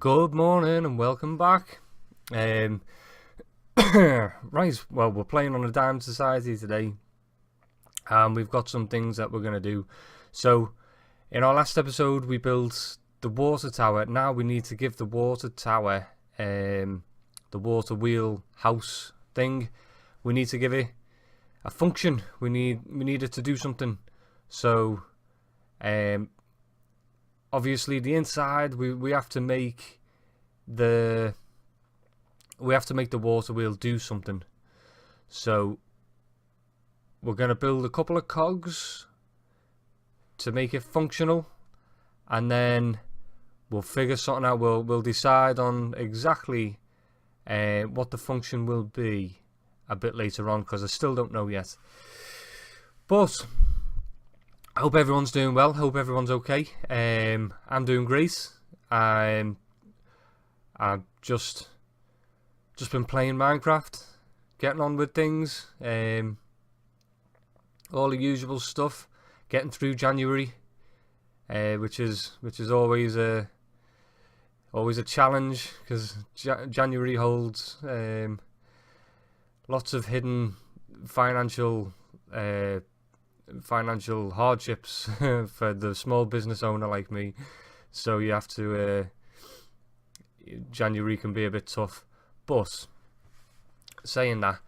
Good morning and welcome back. Right, well, we're playing on a Diamond Society today, and we've got some things that we're going to do. So, in our last episode, we built the water tower. Now we need to give the water tower, the water wheel house thing, we need to give it a function. We need it to do something. So, obviously, the inside we have to make the water wheel do something. So we're going to build a couple of cogs to make it functional, and then we'll figure something out. We'll decide on exactly what the function will be a bit later on, because I still don't know yet. But I hope everyone's doing well. Hope everyone's okay. I'm doing great. I've just been playing Minecraft, getting on with things, all the usual stuff. Getting through January, which is always a challenge, because January holds lots of hidden financial hardships for the small business owner like me. So you have to January can be a bit tough, but saying that,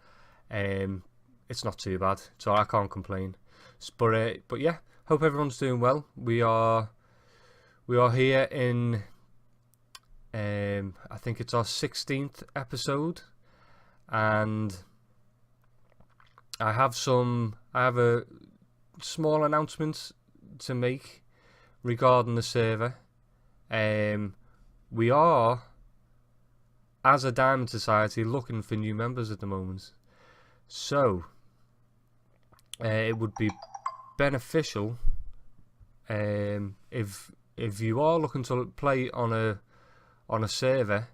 it's not too bad, so I can't complain. But yeah, hope everyone's doing well. We are here in I think it's our 16th episode, and I have a small announcement to make regarding the server. We are, as a Diamond Society, looking for new members at the moment. So it would be beneficial if you are looking to play on a server,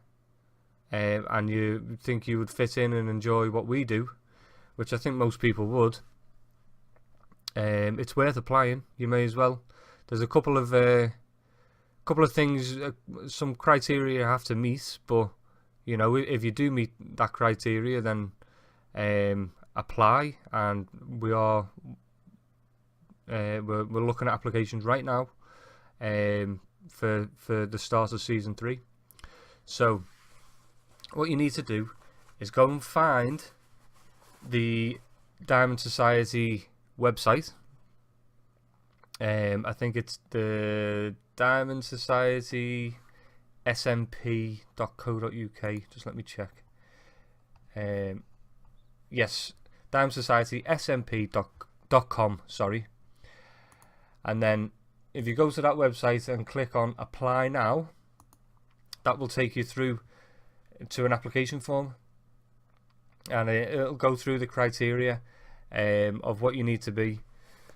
and you think you would fit in and enjoy what we do, which I think most people would. It's worth applying. You may as well. There's a couple of things, some criteria you have to meet, but you know, if you do meet that criteria, then apply. And we're looking at applications right now for the start of season 3. So what you need to do is go and find the Diamond Society website. I think it's the Diamond Society smp.co.uk. Just let me check. Yes, Diamond Society smp.com, sorry. And then if you go to that website and click on apply now, that will take you through to an application form, and it'll go through the criteria of what you need to be.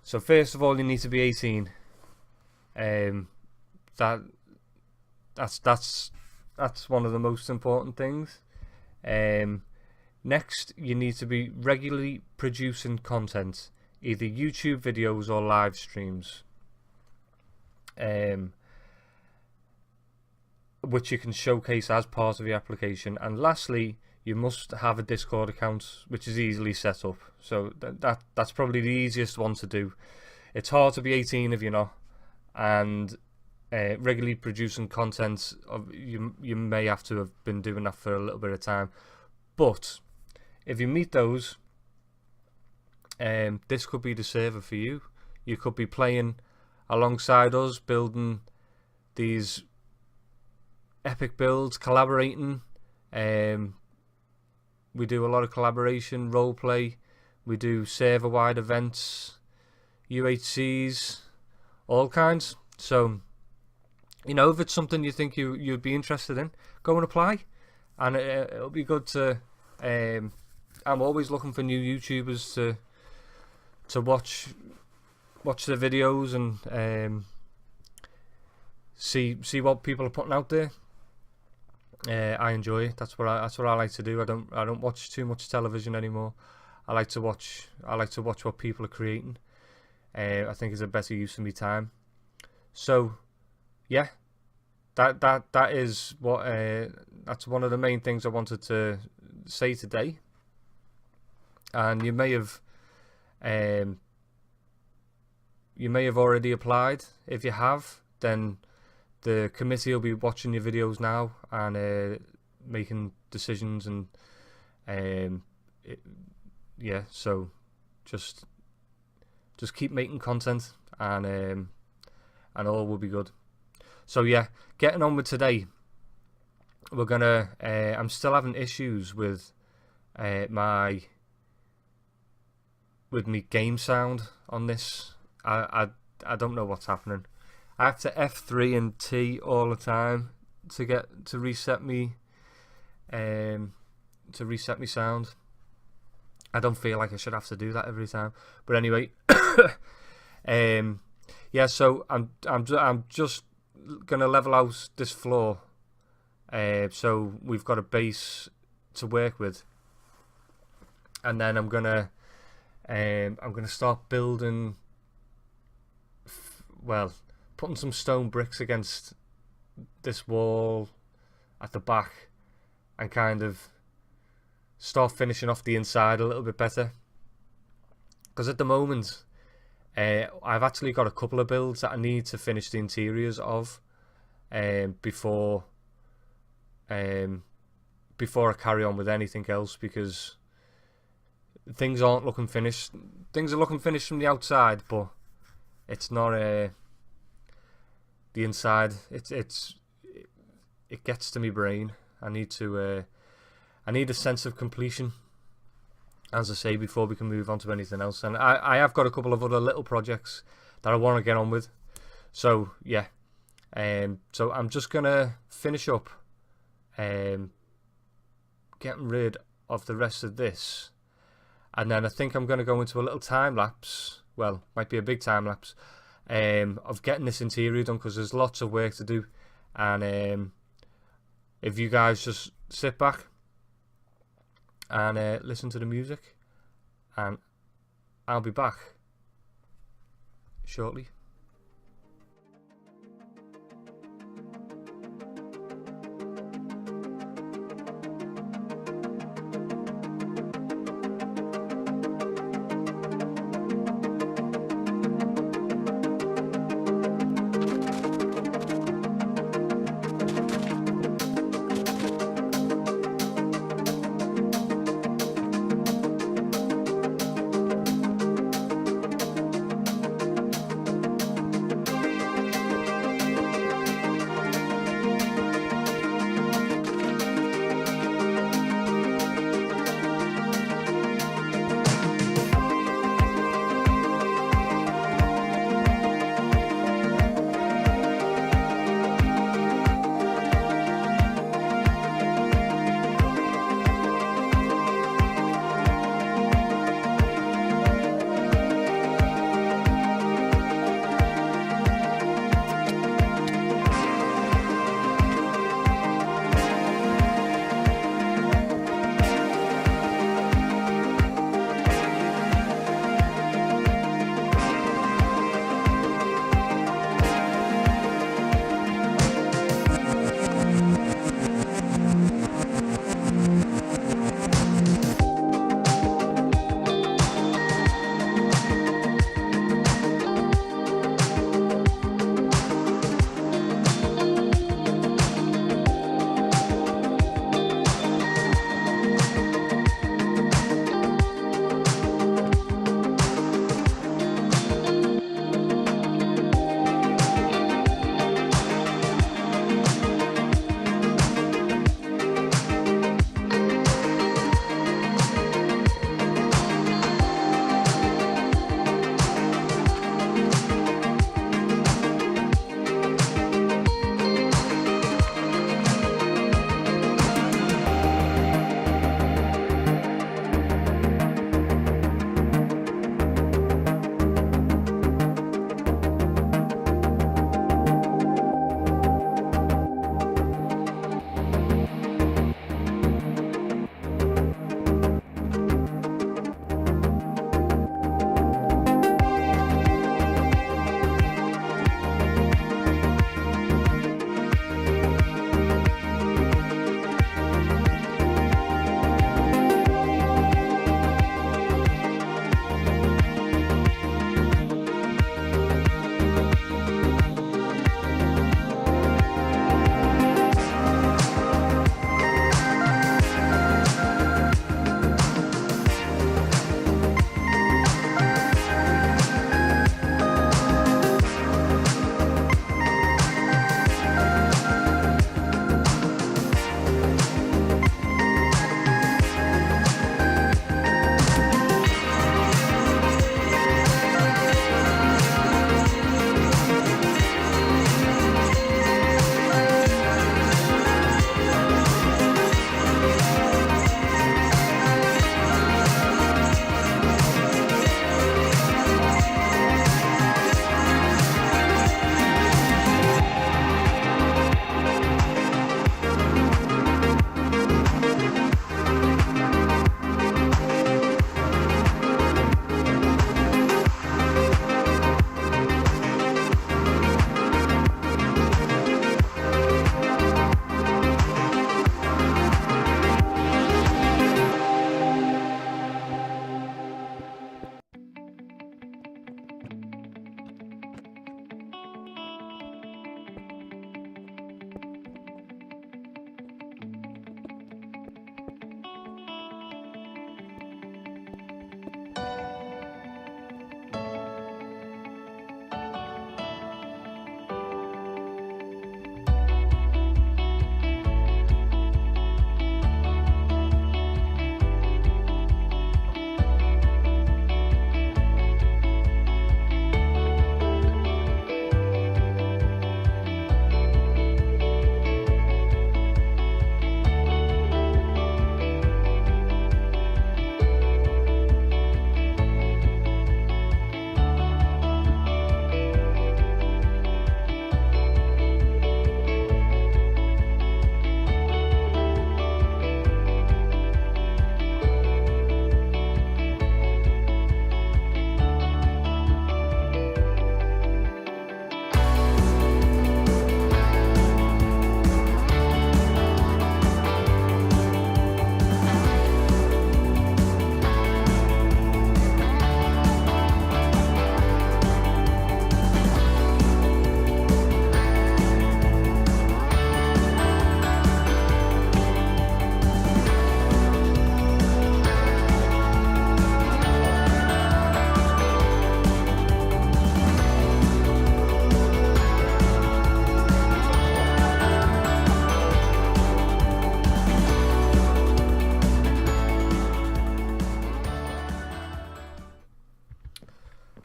So first of all, you need to be 18. That's one of the most important things. Next, you need to be regularly producing content, either YouTube videos or live streams, which you can showcase as part of your application. And lastly, you must have a Discord account, which is easily set up. So that's probably the easiest one to do. It's hard to be 18 if you're not, and regularly producing content, you may have to have been doing that for a little bit of time. But if you meet those, this could be the server for you. You could be playing alongside us, building these epic builds, collaborating. We do a lot of collaboration, roleplay. We do server-wide events, UHCs, all kinds. So, you know, if it's something you think you'd be interested in, go and apply. And it'll be good to. I'm always looking for new YouTubers to watch the videos and see what people are putting out there. I enjoy it. That's what I like to do. I don't watch too much television anymore. I like to watch what people are creating. I think it's a better use of my time. So yeah, that is what that's one of the main things I wanted to say today. And you may have already applied. If you have, then the committee will be watching your videos now and making decisions, and so just keep making content, and all will be good. So yeah, getting on with today, we're gonna I'm still having issues with my game sound on this. I don't know what's happening. I have to F3 and T all the time to reset me sound. I don't feel like I should have to do that every time, but anyway, yeah. So I'm just gonna level out this floor, so we've got a base to work with, and then I'm gonna start building. Putting some stone bricks against this wall at the back, and kind of start finishing off the inside a little bit better. Because at the moment, I've actually got a couple of builds that I need to finish the interiors of before I carry on with anything else, because things aren't looking finished. Things are looking finished from the outside, but it's not the inside. It gets to my brain. I need a sense of completion, as I say, before we can move on to anything else. And I have got a couple of other little projects that I want to get on with. So yeah, so I'm just gonna finish up getting rid of the rest of this, and then I think I'm gonna go into a little time lapse. Well, might be a big time lapse of getting this interior done, because there's lots of work to do. And if you guys just sit back and listen to the music, and I'll be back shortly.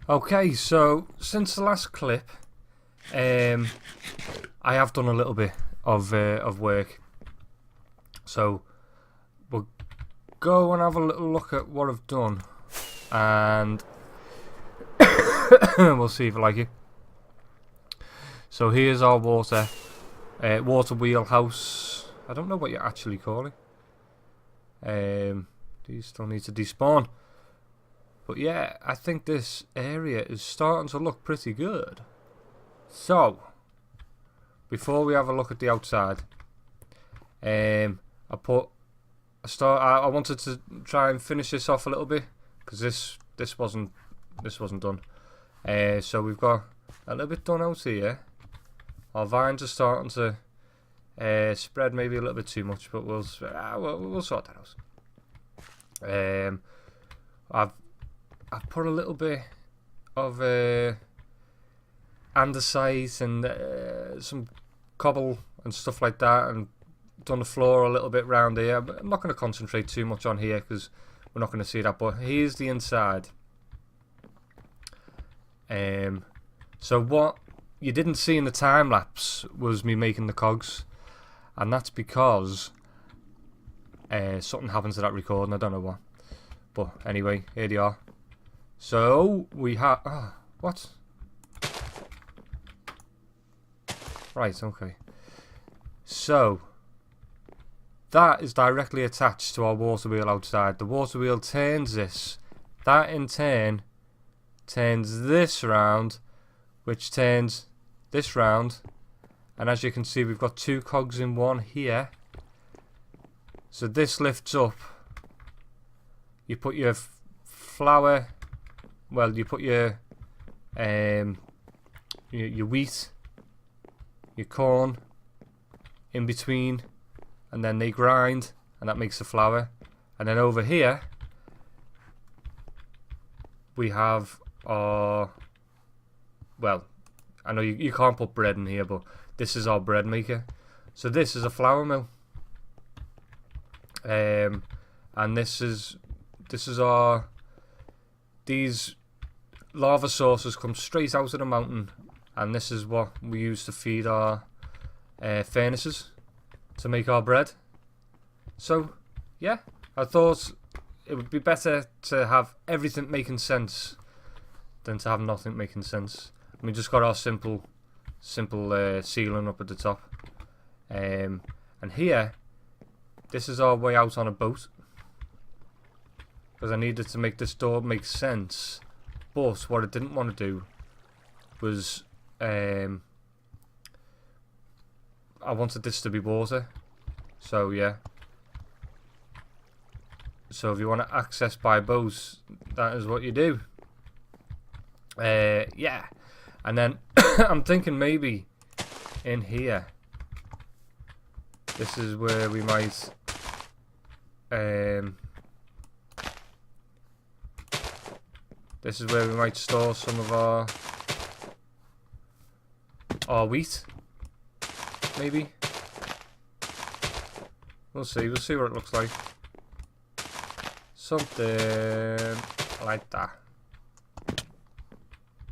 Okay, so since the last clip, I have done a little bit of work. So we'll go and have a little look at what I've done, and we'll see if I like it. So here's our water wheel house. I don't know what you actually call it. These still need to despawn. But yeah, I think this area is starting to look pretty good. So, before we have a look at the outside, I wanted to try and finish this off a little bit because this wasn't done. So we've got a little bit done out here. Our vines are starting to spread maybe a little bit too much, but we'll sort that out. I've put a little bit of andesite and some cobble and stuff like that, and done the floor a little bit round here. I'm not going to concentrate too much on here because we're not going to see that, but here's the inside. So what you didn't see in the time lapse was me making the cogs, and that's because something happened to that recording. I don't know what, but anyway, here they are. So we have what? Right, okay. So that is directly attached to our water wheel outside. The water wheel turns this. That in turn turns this round, which turns this round. And as you can see, we've got two cogs in one here. So this lifts up. You put your flour. Well, you put your wheat, your corn in between, and then they grind, and that makes the flour. And then over here we have our, well, I know you can't put bread in here, but this is our bread maker. So this is a flour mill, and this is our, these lava sources come straight out of the mountain, and this is what we use to feed our furnaces to make our bread. So yeah, I thought it would be better to have everything making sense than to have nothing making sense. We just got our simple ceiling up at the top, and here, this is our way out on a boat, because I needed to make this door make sense. But what I didn't want to do was I wanted this to be water. So yeah. So if you want to access by boat, that is what you do. Yeah. And then I'm thinking maybe in here, this is where we might this is where we might store some of our wheat, maybe. We'll see what it looks like. Something like that,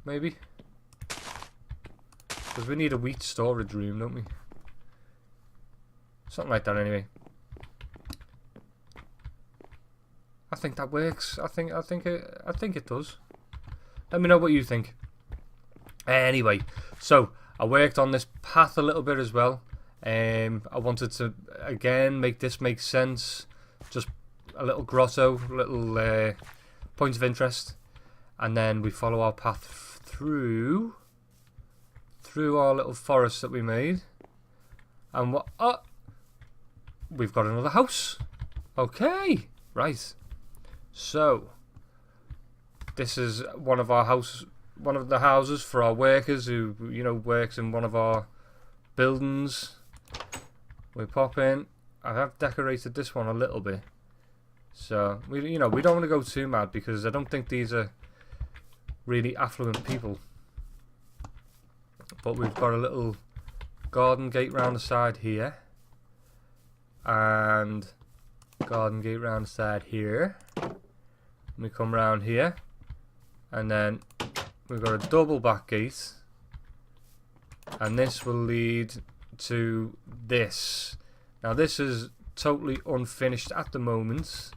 maybe. Because we need a wheat storage room, don't we? Something like that, anyway. I think that works. I think it does. Let me know what you think. Anyway, so I worked on this path a little bit as well. I wanted to again make this make sense. Just a little grotto, little point of interest, and then we follow our path through our little forest that we made. And what? Oh, we've got another house. Okay, right. So this is one of the houses for our workers who, you know, works in one of our buildings. We pop in. I have decorated this one a little bit, so we don't want to go too mad because I don't think these are really affluent people. But we've got a little garden gate round the side here, and garden gate round the side here. We come round here, and then we've got a double back gate, and this will lead to this. Now this is totally unfinished at the moment,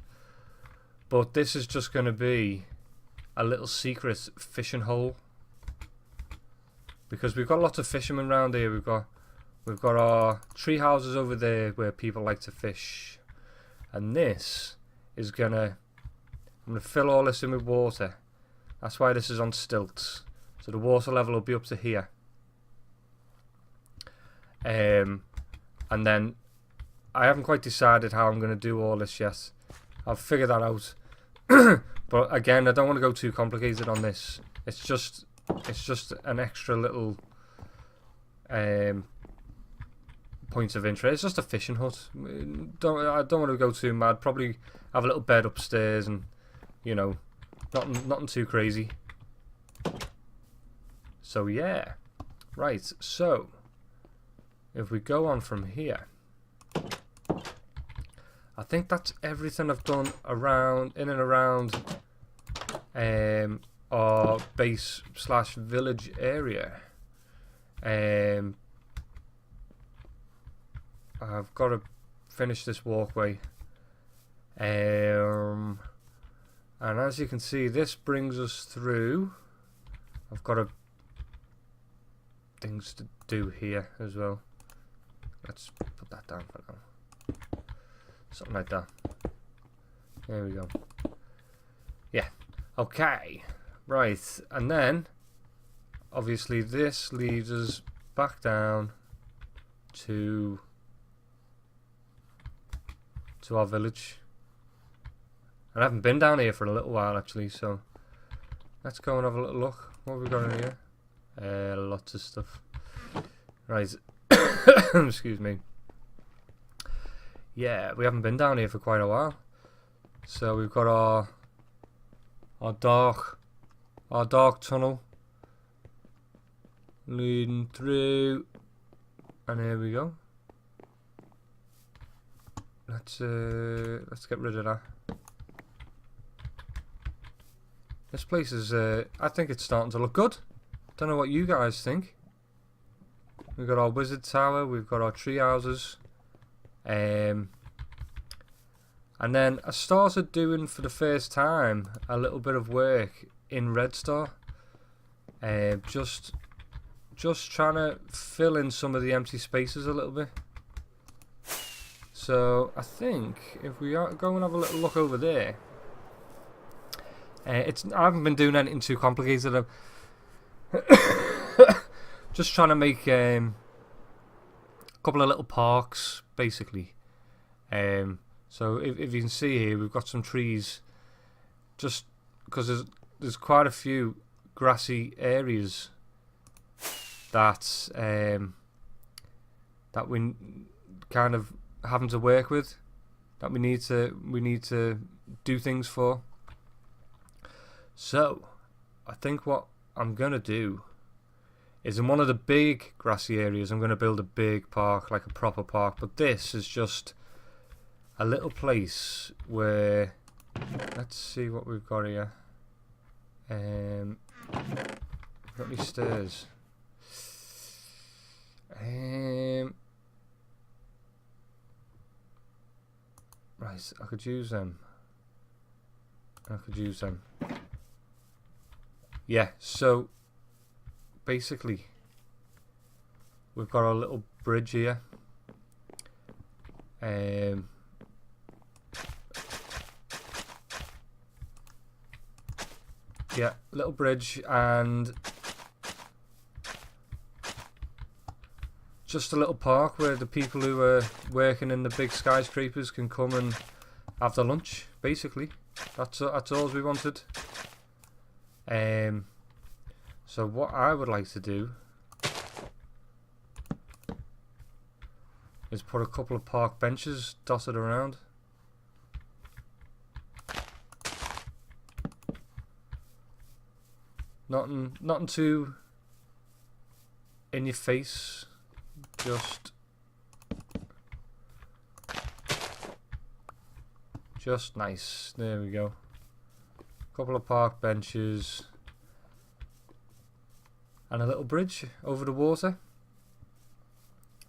but this is just going to be a little secret fishing hole, because we've got lots of fishermen around here. We've got our tree houses over there where people like to fish, and this is I'm gonna fill all this in with water. That's why this is on stilts, so the water level will be up to here. And then I haven't quite decided how I'm going to do all this yet. I'll figure that out. But again, I don't want to go too complicated on this. It's just an extra little point of interest. It's just a fishing hut. I don't want to go too mad. Probably have a little bed upstairs, and you know, nothing too crazy. So yeah, right. So if we go on from here, I think that's everything I've done in and around our base / village area. I've got to finish this walkway, and as you can see, this brings us through. I've got things to do here as well. Let's put that down for now. Something like that. There we go. Yeah. Okay. Right. And then, obviously, this leads us back down to our village. I haven't been down here for a little while, actually, so let's go and have a little look. What have we got in here? Lots of stuff. Right. Excuse me. Yeah, we haven't been down here for quite a while. So we've got our dark tunnel leading through, and here we go. Let's get rid of that. This place is I think it's starting to look good. Don't know what you guys think. We've got our wizard tower, we've got our tree houses. And then I started doing for the first time a little bit of work in RedStar. Just trying to fill in some of the empty spaces a little bit. So I think if we go and have a little look over there, I haven't been doing anything too complicated. I'm just trying to make a couple of little parks, basically. So if you can see here, we've got some trees, just because there's quite a few grassy areas that we kind of having to work with, that we need to do things for. So I think what I'm gonna do is, in one of the big grassy areas, I'm gonna build a big park, like a proper park. But this is just a little place where, let's see what we've got here. We've got any stairs? Right, I could use them. Yeah, so basically we've got our little bridge here. Yeah, little bridge, and just a little park where the people who are working in the big skyscrapers can come and have their lunch, basically. That's all we wanted. So what I would like to do is put a couple of park benches dotted around. Nothing too in your face, just nice. There we go. Couple of park benches, and a little bridge over the water.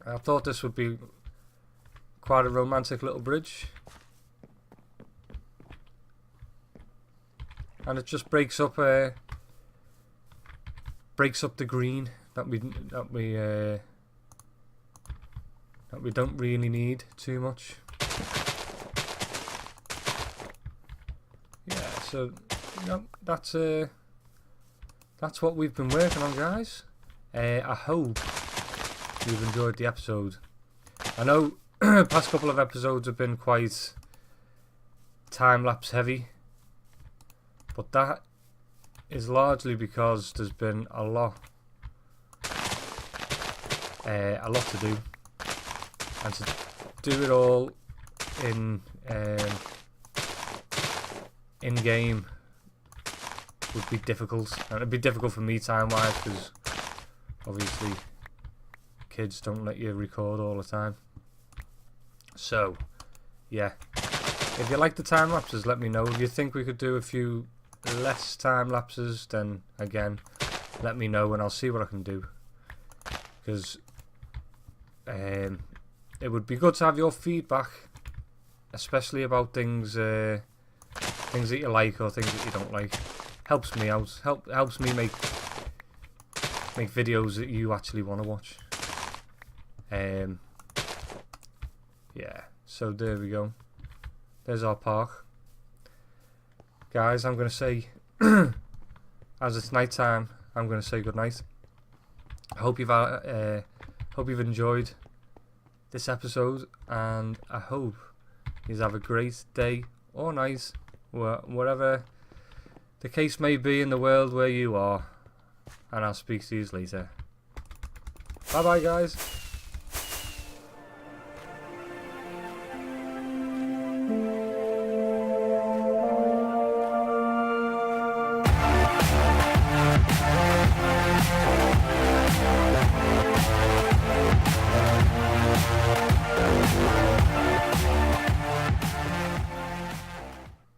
I thought this would be quite a romantic little bridge, and it just breaks up the green that we don't really need too much. Yeah, so that's what we've been working on, guys. I hope you've enjoyed the episode. I know past couple of episodes have been quite time-lapse heavy, but that is largely because there's been a lot to do, and to do it all in game would be difficult, and it'd be difficult for me time-wise because obviously kids don't let you record all the time. So yeah, if you like the time lapses, let me know. If you think we could do a few less time lapses, then again let me know and I'll see what I can do, because it would be good to have your feedback, especially about things that you like or things that you don't like. Helps me out, helps me make videos that you actually want to watch. Yeah, so there we go. There's our park. Guys, I'm going to say, as it's night time, I'm going to say goodnight. I hope you've enjoyed this episode, and I hope you have a great day or night, whatever the case may be in the world where you are, and I'll speak to you later. Bye bye, guys.